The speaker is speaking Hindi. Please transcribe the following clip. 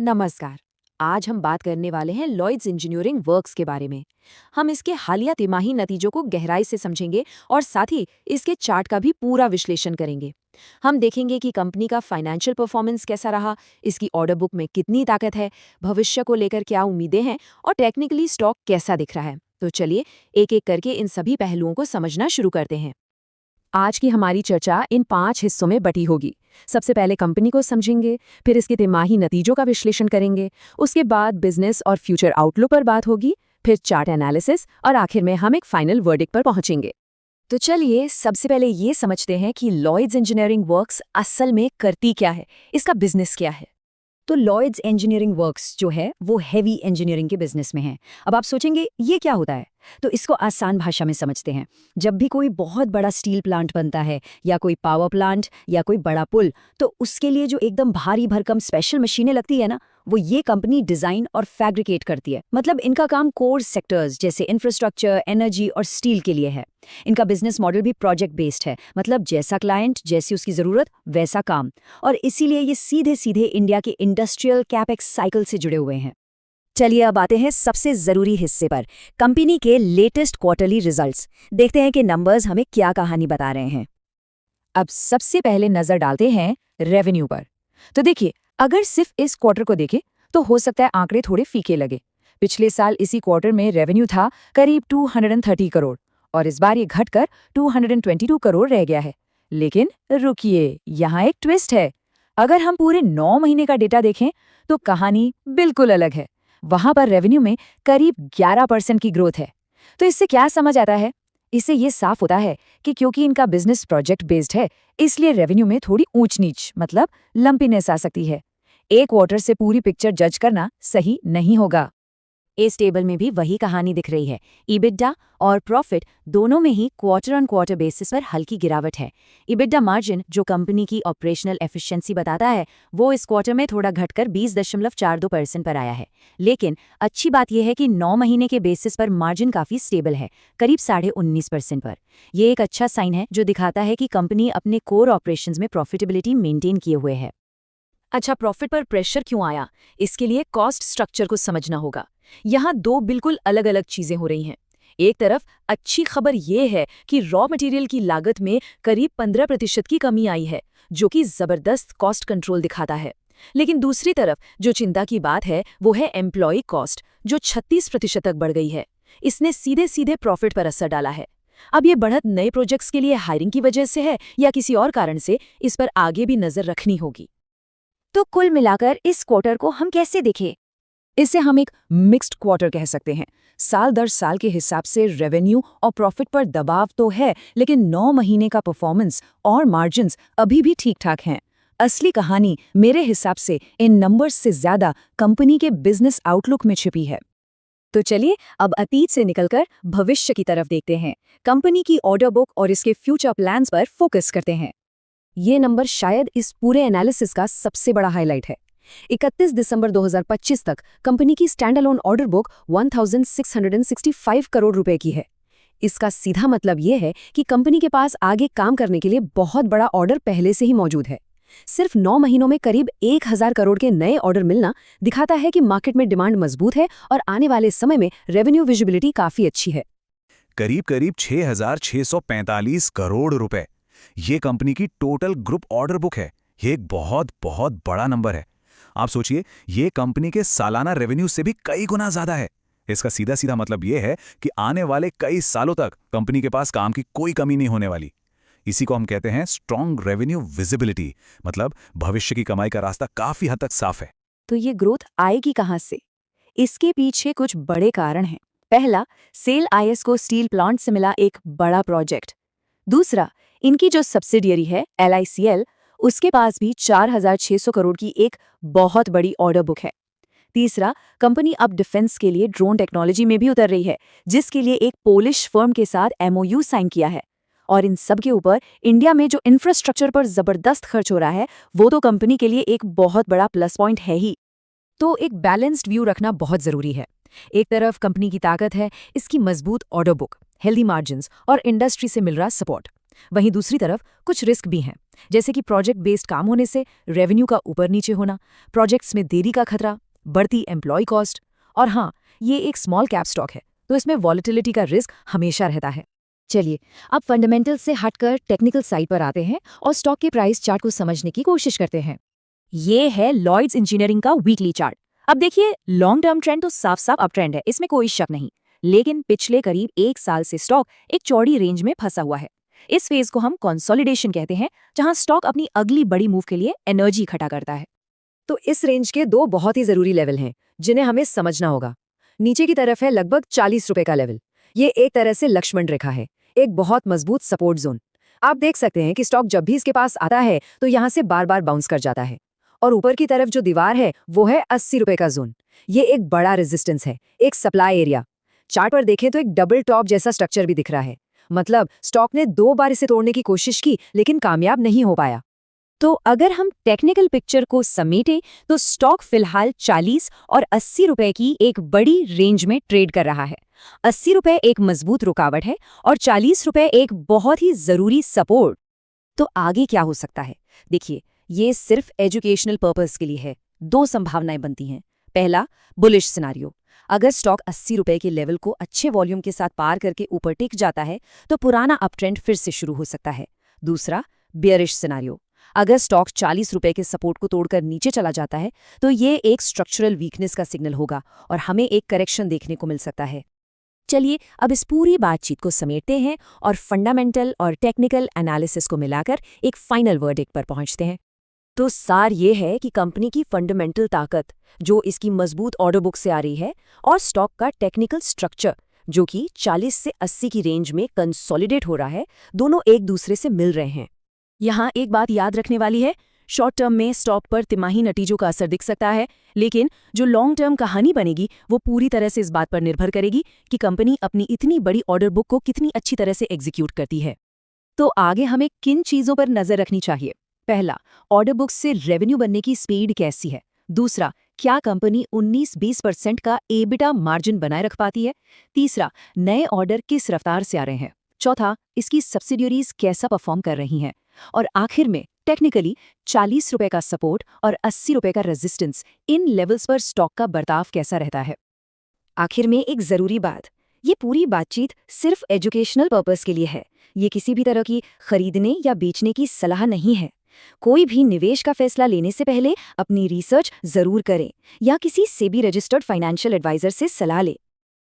नमस्कार। आज हम बात करने वाले हैं लॉयड्स इंजीनियरिंग वर्क्स के बारे में। हम इसके हालिया तिमाही नतीजों को गहराई से समझेंगे और साथ ही इसके चार्ट का भी पूरा विश्लेषण करेंगे। हम देखेंगे कि कंपनी का फाइनेंशियल परफॉर्मेंस कैसा रहा, इसकी ऑर्डर बुक में कितनी ताकत है, भविष्य को लेकर क्या उम्मीदें हैं और टेक्निकली स्टॉक कैसा दिख रहा है। तो चलिए एक एक करके इन सभी पहलुओं को समझना शुरू करते हैं। आज की हमारी चर्चा इन 5 हिस्सों में बटी होगी। सबसे पहले कंपनी को समझेंगे, फिर इसके तिमाही नतीजों का विश्लेषण करेंगे, उसके बाद बिजनेस और फ्यूचर आउटलुक पर बात होगी, फिर चार्ट एनालिसिस और आखिर में हम एक फाइनल वर्डिक्ट पर पहुंचेंगे। तो चलिए सबसे पहले ये समझते हैं कि लॉयड्स इंजीनियरिंग वर्क्स असल में करती क्या है, इसका बिजनेस क्या है। तो लॉयड्स इंजीनियरिंग वर्क्स जो है वो हैवी इंजीनियरिंग के बिजनेस में है। अब आप सोचेंगे ये क्या होता है, तो इसको आसान भाषा में समझते हैं। जब भी कोई बहुत बड़ा स्टील प्लांट बनता है या कोई पावर प्लांट या कोई बड़ा पुल, तो उसके लिए जो एकदम भारी भरकम स्पेशल मशीनें लगती है ना, वो ये कंपनी डिजाइन और फैब्रिकेट करती है। मतलब इनका काम कोर सेक्टर्स जैसे इंफ्रास्ट्रक्चर, एनर्जी और स्टील के लिए है। इनका बिजनेस मॉडल भी प्रोजेक्ट बेस्ड है, मतलब जैसा क्लाइंट, जैसी उसकी जरूरत, वैसा काम। और इसीलिए ये सीधे सीधे इंडिया के इंडस्ट्रियल कैपेक्स साइकिल से जुड़े हुए हैं। चलिए अब आते हैं सबसे जरूरी हिस्से पर, कंपनी के लेटेस्ट क्वार्टरली रिजल्ट्स। देखते हैं कि नंबर्स हमें क्या कहानी बता रहे हैं। अब सबसे पहले नजर डालते हैं रेवेन्यू पर। तो देखिए, अगर सिर्फ इस क्वार्टर को देखें तो हो सकता है आंकड़े थोड़े फीके लगे। पिछले साल इसी क्वार्टर में रेवेन्यू था करीब 230 करोड़ और इस बार ये घटकर 222 करोड़ रह गया है। लेकिन रुकिए, यहाँ एक ट्विस्ट है। अगर हम पूरे 9 महीने का डेटा देखें तो कहानी बिल्कुल अलग है। वहां पर रेवेन्यू में करीब 11% की ग्रोथ है। तो इससे क्या समझ आता है? इससे ये साफ होता है कि क्योंकि इनका बिजनेस प्रोजेक्ट बेस्ड है, इसलिए रेवेन्यू में थोड़ी ऊंच नीच मतलब लंपीनेस आ सकती है। एक क्वार्टर से पूरी पिक्चर जज करना सही नहीं होगा। इस टेबल में भी वही कहानी दिख रही है। इबिड्डा और प्रॉफिट दोनों में ही क्वार्टर ऑन क्वार्टर बेसिस पर हल्की गिरावट है। इबिड्डा मार्जिन, जो कंपनी की ऑपरेशनल एफिशिएंसी बताता है, वो इस क्वार्टर में थोड़ा घटकर 20.42% पर आया है। लेकिन अच्छी बात यह है कि 9 महीने के बेसिस पर मार्जिन काफी स्टेबल है, करीब 19.5% पर। यह एक अच्छा साइन है जो दिखाता है कि कंपनी अपने कोर ऑपरेशंस में प्रॉफिटेबिलिटी मेंटेन किए हुए है। अच्छा, प्रॉफिट पर प्रेशर क्यों आया? इसके लिए कॉस्ट स्ट्रक्चर को समझना होगा। यहाँ दो बिल्कुल अलग अलग चीजें हो रही हैं। एक तरफ अच्छी खबर ये है कि रॉ मटेरियल की लागत में करीब 15% की कमी आई है, जो कि जबरदस्त कॉस्ट कंट्रोल दिखाता है। लेकिन दूसरी तरफ जो चिंता की बात है वो है एम्प्लॉय कॉस्ट, जो 36% तक बढ़ गई है। इसने सीधे सीधे प्रॉफिट पर असर डाला है। अब ये बढ़त नए प्रोजेक्ट्स के लिए हायरिंग की वजह से है या किसी और कारण से, इस पर आगे भी नजर रखनी होगी। तो कुल मिलाकर इस क्वार्टर को हम कैसे देखें? इसे हम एक मिक्स्ड क्वार्टर कह सकते हैं। साल दर साल के हिसाब से रेवेन्यू और प्रॉफिट पर दबाव तो है, लेकिन 9 महीने का परफॉर्मेंस और मार्जिन्स अभी भी ठीक ठाक हैं। असली कहानी मेरे हिसाब से इन नंबर्स से ज्यादा कंपनी के बिजनेस आउटलुक में छिपी है। तो चलिए अब अतीत से निकलकर भविष्य की तरफ देखते हैं। कंपनी की ऑर्डर बुक और इसके फ्यूचर प्लान्स पर फोकस करते हैं। ये नंबर शायद इस पूरे एनालिसिस का सबसे बड़ा हाईलाइट है। 31 दिसंबर 2025 तक कंपनी की stand alone order book 1665 crore रुपए की है। इसका सीधा मतलब यह है कि कंपनी के पास आगे काम करने के लिए बहुत बड़ा ऑर्डर पहले से ही मौजूद है। सिर्फ 9 महीनों में करीब 1000 करोड़ के नए ऑर्डर मिलना दिखाता है कि मार्केट में डिमांड मजबूत है और आने वाले समय में रेवेन्यू विजिबिलिटी काफी अच्छी है। करीब करीब 6645 करोड़ रुपए, ये कंपनी की टोटल ग्रुप ऑर्डर बुक है। ये एक बहुत बहुत बड़ा नंबर है। आप सोचिए, ये कंपनी के सालाना रेवेन्यू से भी कई गुना ज्यादा है। इसका सीधा सीधा मतलब ये है कि आने वाले कई सालों तक कंपनी के पास काम की कोई कमी नहीं होने वाली। इसी को हम कहते हैं स्ट्रॉन्ग रेवेन्यू विजिबिलिटी, मतलब भविष्य की कमाई का रास्ता काफी हद तक साफ है। तो ये ग्रोथ आएगी कहां से? इसके पीछे कुछ बड़े कारण हैं। पहला, सेल आईएस को स्टील प्लांट से मिला एक बड़ा प्रोजेक्ट। दूसरा, इनकी जो सब्सिडियरी है LICL, उसके पास भी 4600 करोड़ की एक बहुत बड़ी ऑर्डर बुक है। तीसरा, कंपनी अब डिफेंस के लिए ड्रोन टेक्नोलॉजी में भी उतर रही है, जिसके लिए एक पोलिश फर्म के साथ MOU साइन किया है। और इन सब के ऊपर इंडिया में जो इंफ्रास्ट्रक्चर पर जबरदस्त खर्च हो रहा है, वो तो कंपनी के लिए एक बहुत बड़ा प्लस पॉइंट है ही। तो एक बैलेंस्ड व्यू रखना बहुत जरूरी है। एक तरफ कंपनी की ताकत है इसकी मजबूत ऑर्डर बुक, हेल्दी मार्जिन्स और इंडस्ट्री से मिल रहा सपोर्ट, वहीं दूसरी तरफ कुछ रिस्क भी हैं, जैसे कि प्रोजेक्ट बेस्ड काम होने से रेवेन्यू का ऊपर नीचे होना, प्रोजेक्ट्स में देरी का खतरा, बढ़ती एम्प्लॉय कॉस्ट, और हाँ, ये एक स्मॉल कैप स्टॉक है तो इसमें वॉलेटिलिटी का रिस्क हमेशा रहता है। चलिए, अब फंडामेंटल से हटकर टेक्निकल साइड पर आते हैं और स्टॉक के प्राइस चार्ट को समझने की कोशिश करते हैं। ये है लॉयड्स इंजीनियरिंग का वीकली चार्ट। अब देखिए, लॉन्ग टर्म ट्रेंड तो साफ साफ अप ट्रेंड है, इसमें कोई शक नहीं। लेकिन पिछले करीब 1 साल से स्टॉक एक चौड़ी रेंज में फंसा हुआ है। इस फेज को हम कंसोलिडेशन कहते हैं, जहां स्टॉक अपनी अगली बड़ी मूव के लिए एनर्जी इकट्ठा करता है। तो इस रेंज के 2 बहुत ही जरूरी लेवल हैं जिन्हें हमें समझना होगा। नीचे की तरफ है लगभग 40 रुपए का लेवल। ये एक तरह से लक्ष्मण रेखा है, एक बहुत मजबूत सपोर्ट जोन। आप देख सकते हैं कि स्टॉक जब भी इसके पास आता है तो यहाँ से बार बार बाउंस कर जाता है। और ऊपर की तरफ जो दीवार है वो है 80 रुपए का जोन। ये एक बड़ा रेजिस्टेंस है, एक सप्लाई एरिया। चार्ट पर देखें तो एक डबल टॉप जैसा स्ट्रक्चर भी दिख रहा है। मतलब स्टॉक ने 2 बार इसे तोड़ने की कोशिश की लेकिन कामयाब नहीं हो पाया। तो अगर हम टेक्निकल पिक्चर को समेटें तो स्टॉक फिलहाल 40 और 80 रुपए की एक बड़ी रेंज में ट्रेड कर रहा है। 80 रुपए एक मजबूत रुकावट है और 40 रुपए एक बहुत ही जरूरी सपोर्ट। तो आगे क्या हो सकता है? देखिए, ये सिर्फ एजुकेशनल पर्पस के लिए है। 2 संभावनाएं बनती हैं। पहला, बुलिश सिनारियो। अगर स्टॉक 80 रुपए के लेवल को अच्छे वॉल्यूम के साथ पार करके ऊपर टिक जाता है तो पुराना अपट्रेंड फिर से शुरू हो सकता है। दूसरा, बेयरिश सिनारियो। अगर स्टॉक 40 रुपए के सपोर्ट को तोड़कर नीचे चला जाता है तो ये एक स्ट्रक्चरल वीकनेस का सिग्नल होगा और हमें एक करेक्शन देखने को मिल सकता है। चलिए, अब इस पूरी बातचीत को समेटते हैं और फंडामेंटल और टेक्निकल एनालिसिस को मिलाकर एक फाइनल वर्डिक्ट पर पहुंचते हैं। तो सार ये है कि कंपनी की फंडामेंटल ताकत, जो इसकी मजबूत ऑर्डर बुक से आ रही है, और स्टॉक का टेक्निकल स्ट्रक्चर, जो कि 40 से 80 की रेंज में कंसोलिडेट हो रहा है, दोनों एक दूसरे से मिल रहे हैं। यहाँ एक बात याद रखने वाली है, शॉर्ट टर्म में स्टॉक पर तिमाही नतीजों का असर दिख सकता है, लेकिन जो लॉन्ग टर्म कहानी बनेगी वो पूरी तरह से इस बात पर निर्भर करेगी कि कंपनी अपनी इतनी बड़ी ऑर्डर बुक को कितनी अच्छी तरह से एग्जीक्यूट करती है। तो आगे हमें किन चीज़ों पर नजर रखनी चाहिए? पहला, ऑर्डर बुक से रेवेन्यू बनने की स्पीड कैसी है? दूसरा, क्या कंपनी 19-20% का एबिटा मार्जिन बनाए रख पाती है? तीसरा, नए ऑर्डर किस रफ्तार से आ रहे हैं? चौथा, इसकी सब्सिडियरीज कैसा परफॉर्म कर रही हैं? और आखिर में टेक्निकली 40 रुपए का सपोर्ट और 80 रुपए का रेजिस्टेंस, इन लेवल्स पर स्टॉक का बर्ताव कैसा रहता है? आखिर में एक जरूरी बात, ये पूरी बातचीत सिर्फ एजुकेशनल पर्पस के लिए है। ये किसी भी तरह की खरीदने या बेचने की सलाह नहीं है। कोई भी निवेश का फैसला लेने से पहले अपनी रिसर्च जरूर करें या किसी सेबी रजिस्टर्ड फाइनेंशियल एडवाइजर से सलाह लें।